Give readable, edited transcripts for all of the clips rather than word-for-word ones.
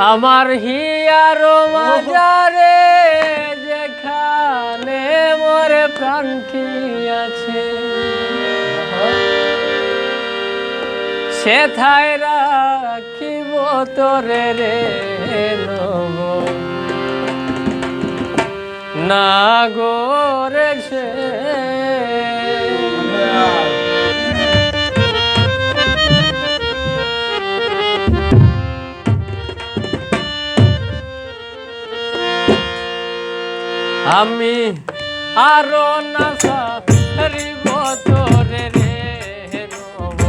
আমার হিয়ার মাজারে যেখানে মোরে প্রাণটি আছে সেথায় রাখিব তোরে রে নব না গোরে সে আমি আরো না সারিব তোরে রে নব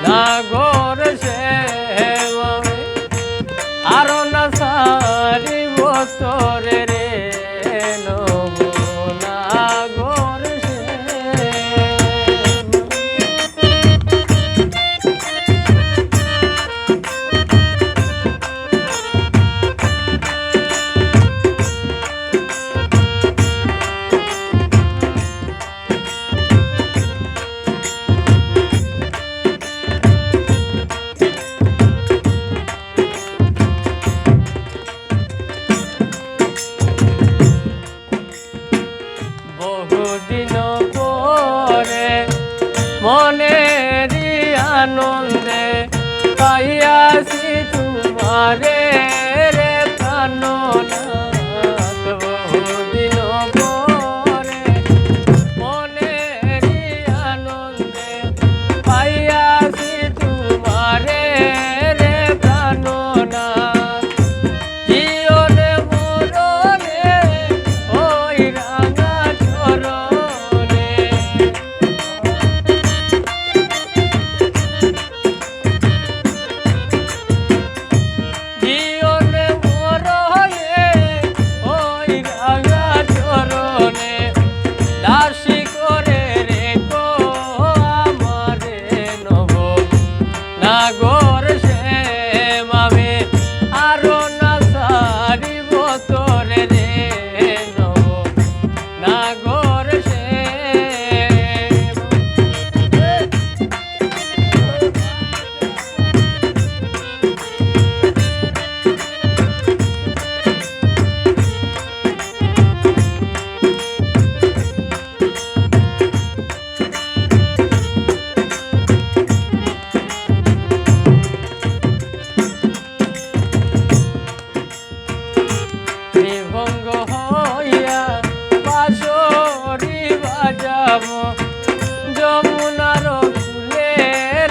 না গোরে সে আমি আরো না সারিব তোরে রে নব না গোরে সে বহুদিন পরে মনেরই আনন্দে পাইয়াছি তোমারে রে প্রাণনাথ বহুদিন পরে মনেরই আনন্দে পাইয়াছি তোমারে রে প্রাণনাথ জীবনে মরণে ওই রাঙা চরণে জীবনে মরণে ওই রাঙা চরণে দাসী করে রেখো আমারে নব না গোর সে মামে আরো না সারিব তোরে রে নব না গোর সে ত্রিভঙ্গ হইয়া বাঁশরি বাজাব যমুনার কূলে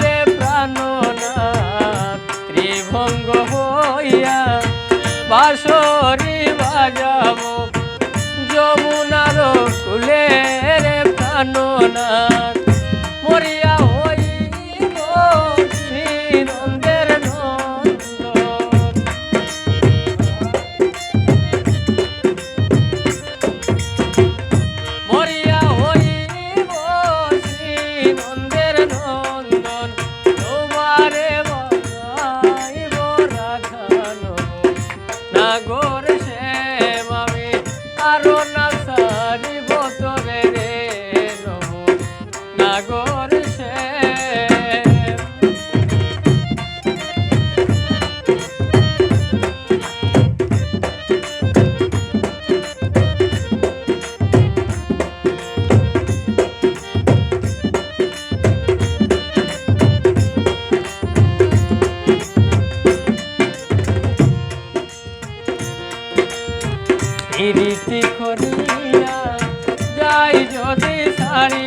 রে প্রাণনাথ ত্রিভঙ্গ হইয়া বাঁশরি বাজাব যমুনার কূলে রে প্রাণনাথ মরিয়া হইব শ্রীনন্দের নন্দন মরিয়া হইব শ্রীনন্দের নন্দন তোমারে বানাইব রাধা নব না গোরে শ্যাম আমি আরো না সারিব তোরে রে নব না গোরে শ্যাম প্রীতি করিয়া যাই যদি সারি